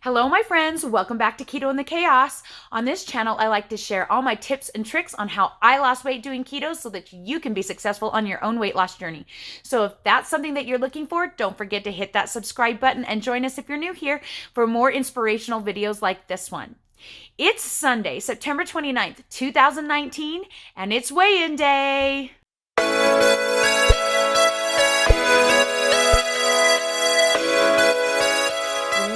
Hello, my friends. Welcome back to Keto and the Chaos. On this channel, I like to share all my tips and tricks on how I lost weight doing keto so that you can be successful on your own weight loss journey. So if that's something that you're looking for, don't forget to hit that subscribe button and join us if you're new here for more inspirational videos like this one. It's Sunday, September 29th, 2019, and it's weigh-in day.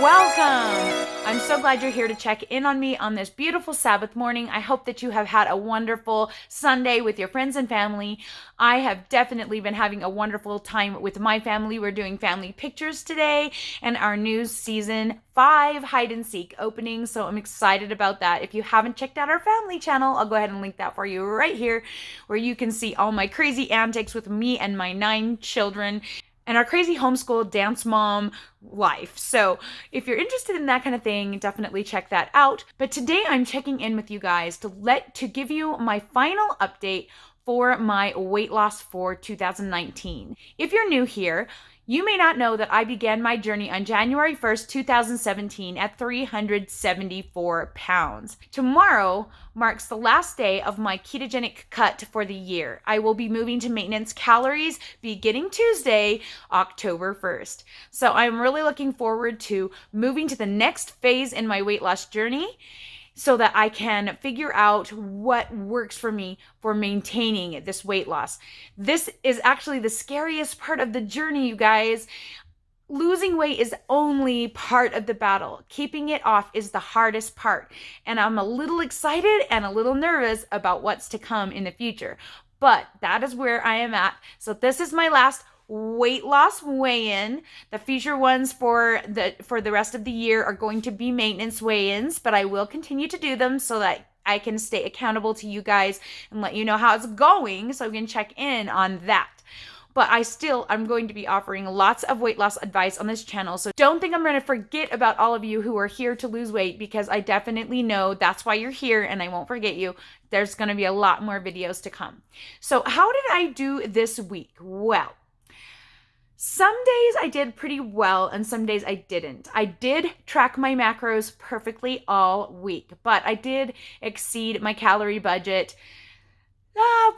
Welcome! I'm so glad you're here to check in on me on this beautiful Sabbath morning. I hope that you have had a wonderful Sunday with your friends and family. I have definitely been having a wonderful time with my family. We're doing family pictures today and our new season 5 hide and seek opening, so I'm excited about that. If you haven't checked out our family channel, I'll go ahead and link that for you right here, where you can see all my crazy antics with me and my 9 children and our crazy homeschool dance mom life. So if you're interested in that kind of thing, definitely check that out. But today I'm checking in with you guys to give you my final update for my weight loss for 2019. If you're new here, you may not know that I began my journey on January 1st, 2017 at 374 pounds. Tomorrow marks the last day of my ketogenic cut for the year. I will be moving to maintenance calories beginning Tuesday, October 1st. So I'm really looking forward to moving to the next phase in my weight loss journey, so that I can figure out what works for me for maintaining this weight loss. This is actually the scariest part of the journey, you guys. Losing weight is only part of the battle. Keeping it off is the hardest part. And I'm a little excited and a little nervous about what's to come in the future. But that is where I am at. So this is my last weight loss weigh-in. The future ones for the rest of the year are going to be maintenance weigh-ins, but I will continue to do them so that I can stay accountable to you guys and let you know how it's going, so we can check in on that. But I'm going to be offering lots of weight loss advice on this channel. So don't think I'm going to forget about all of you who are here to lose weight, because I definitely know that's why you're here and I won't forget you. There's going to be a lot more videos to come. So how did I do this week? Well, some days I did pretty well and some days I didn't. I did track my macros perfectly all week, but I did exceed my calorie budget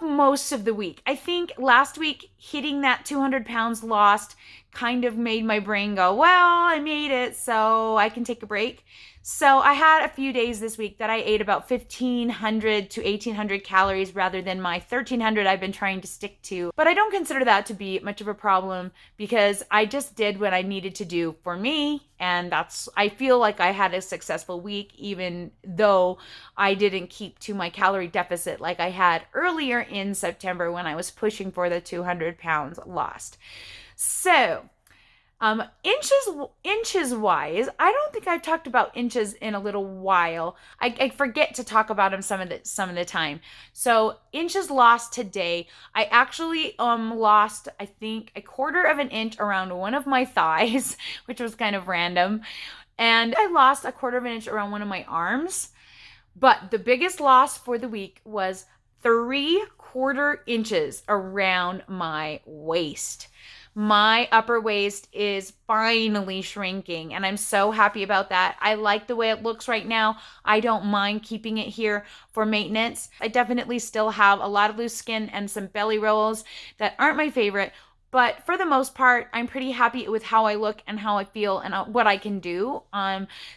most of the week. I think last week hitting that 200 pounds lost kind of made my brain go, well, I made it, so I can take a break. So I had a few days this week that I ate about 1,500 to 1,800 calories rather than my 1,300 I've been trying to stick to. But I don't consider that to be much of a problem, because I just did what I needed to do for me. And I feel like I had a successful week, even though I didn't keep to my calorie deficit like I had earlier in September when I was pushing for the 200 pounds lost. So inches wise, I don't think I've talked about inches in a little while. I forget to talk about them some of the time. So inches lost today, I actually lost, I think, 1/4 of an inch around one of my thighs, which was kind of random. And I lost 1/4 of an inch around one of my arms. But the biggest loss for the week was 3/4 inches around my waist. My upper waist is finally shrinking, and I'm so happy about that. I like the way it looks right now. I don't mind keeping it here for maintenance. I definitely still have a lot of loose skin and some belly rolls that aren't my favorite, but for the most part, I'm pretty happy with how I look and how I feel and what I can do.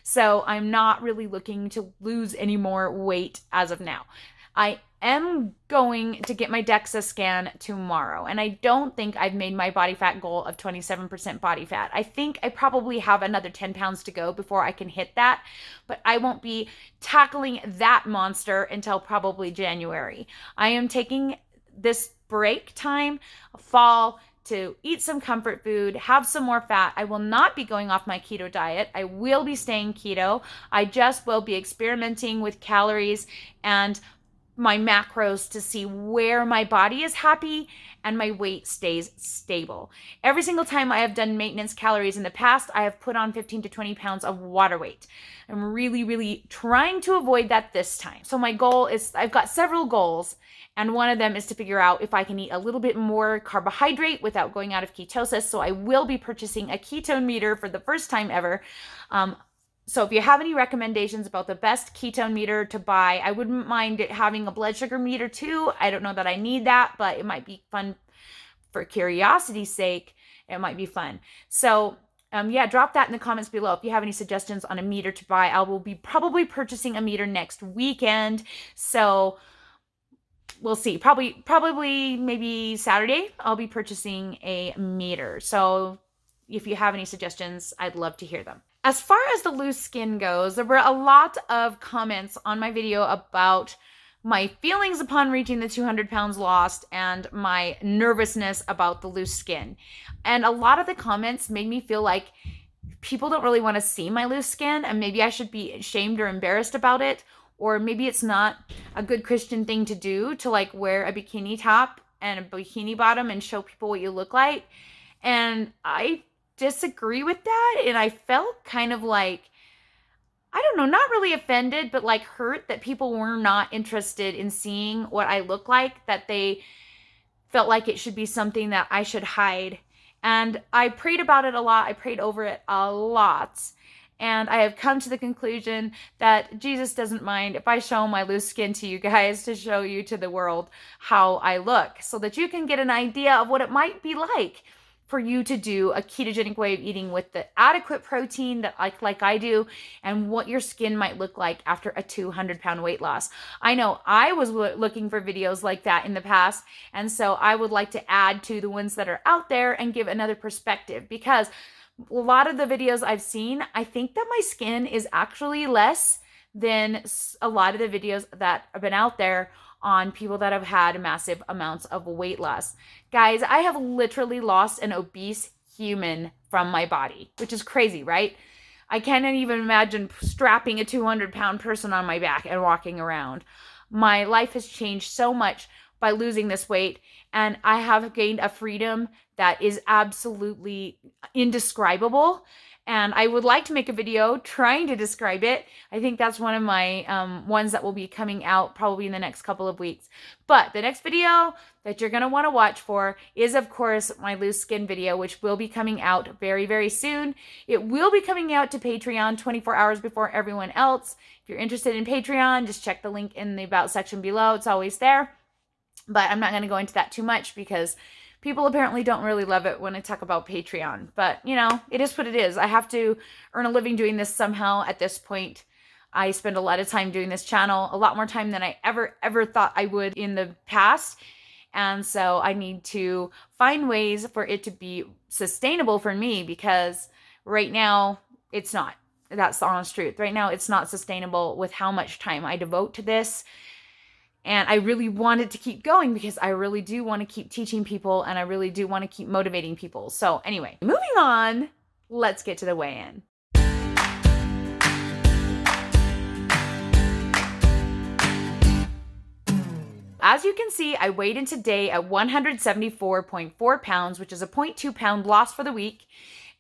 So I'm not really looking to lose any more weight as of now. I am going to get my DEXA scan tomorrow, and I don't think I've made my body fat goal of 27% body fat. I think I probably have another 10 pounds to go before I can hit that, but I won't be tackling that monster until probably January. I am taking this break time, fall, to eat some comfort food, have some more fat. I will not be going off my keto diet. I will be staying keto. I just will be experimenting with calories and my macros to see where my body is happy and my weight stays stable. Every single time I have done maintenance calories in the past, I have put on 15 to 20 pounds of water weight. I'm really, really trying to avoid that this time. So my goal is, I've got several goals, and one of them is to figure out if I can eat a little bit more carbohydrate without going out of ketosis. So I will be purchasing a ketone meter for the first time ever. So if you have any recommendations about the best ketone meter to buy, I wouldn't mind it having a blood sugar meter too. I don't know that I need that, but it might be fun for curiosity's sake. It might be fun. So yeah, drop that in the comments below if you have any suggestions on a meter to buy. I will be probably purchasing a meter next weekend. So we'll see. Probably maybe Saturday, I'll be purchasing a meter. So if you have any suggestions, I'd love to hear them. As far as the loose skin goes, there were a lot of comments on my video about my feelings upon reaching the 200 pounds lost and my nervousness about the loose skin. And a lot of the comments made me feel like people don't really want to see my loose skin, and maybe I should be ashamed or embarrassed about it, or maybe it's not a good Christian thing to do to like wear a bikini top and a bikini bottom and show people what you look like. And I disagree with that, and I felt kind of like, I don't know, not really offended, but like hurt that people were not interested in seeing what I look like, that they felt like it should be something that I should hide. And I prayed about it a lot. I prayed over it a lot. And I have come to the conclusion that Jesus doesn't mind if I show my loose skin to you guys, to show you to the world how I look, so that you can get an idea of what it might be like for you to do a ketogenic way of eating with the adequate protein that like I do, and what your skin might look like after a 200-pound weight loss. I know I was looking for videos like that in the past, and so I would like to add to the ones that are out there and give another perspective, because a lot of the videos I've seen, I think that my skin is actually less than a lot of the videos that have been out there on people that have had massive amounts of weight loss. Guys, I have literally lost an obese human from my body, which is crazy, right? I can't even imagine strapping a 200-pound person on my back and walking around. My life has changed so much by losing this weight, and I have gained a freedom that is absolutely indescribable. And I would like to make a video trying to describe it. I think that's one of my ones that will be coming out probably in the next couple of weeks. But the next video that you're going to want to watch for is, of course, my loose skin video, which will be coming out very, very soon. It will be coming out to Patreon 24 hours before everyone else. If you're interested in Patreon, just check the link in the About section below. It's always there. But I'm not going to go into that too much, because people apparently don't really love it when I talk about Patreon. But, you know, it is what it is. I have to earn a living doing this somehow at this point. I spend a lot of time doing this channel, a lot more time than I ever thought I would in the past. And so I need to find ways for it to be sustainable for me, because right now it's not. That's the honest truth. Right now it's not sustainable with how much time I devote to this. And I really wanted to keep going, because I really do want to keep teaching people, and I really do want to keep motivating people. So anyway, moving on, let's get to the weigh-in. As you can see, I weighed in today at 174.4 pounds, which is a 0.2 pound loss for the week.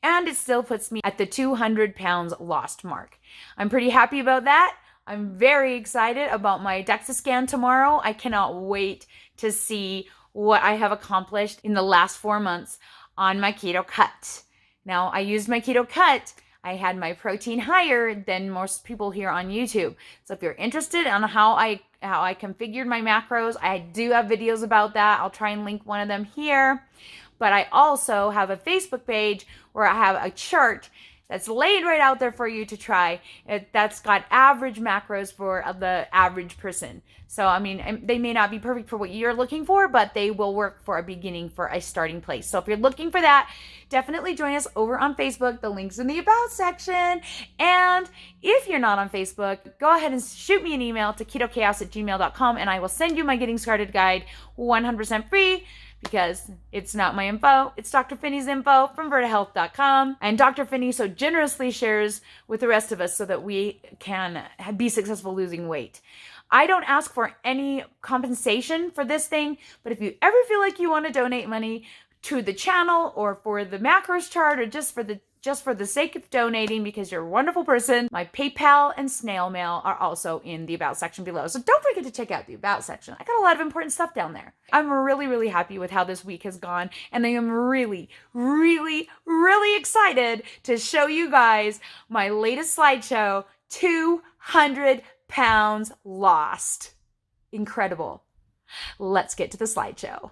And it still puts me at the 200 pounds lost mark. I'm pretty happy about that. I'm very excited about my DEXA scan tomorrow. I cannot wait to see what I have accomplished in the last 4 months on my keto cut. Now, I used my keto cut. I had my protein higher than most people here on YouTube. So if you're interested on how I configured my macros, I do have videos about that. I'll try and link one of them here. But I also have a Facebook page where I have a chart that's laid right out there for you to try. That's got average macros for the average person. So, I mean, they may not be perfect for what you're looking for, but they will work for a beginning, for a starting place. So if you're looking for that, definitely join us over on Facebook. The link's in the About section. And if you're not on Facebook, go ahead and shoot me an email to ketochaos@gmail.com, and I will send you my Getting Started guide 100% free. Because it's not my info, it's Dr. Finney's info from vertahealth.com. And Dr. Finney so generously shares with the rest of us so that we can be successful losing weight. I don't ask for any compensation for this thing, but if you ever feel like you want to donate money to the channel, or for the macros chart, or just for the just for the sake of donating, because you're a wonderful person, my PayPal and snail mail are also in the About section below. So don't forget to check out the About section. I got a lot of important stuff down there. I'm really, really happy with how this week has gone, and I am really, really, really excited to show you guys my latest slideshow, 200 pounds lost. Incredible. Let's get to the slideshow.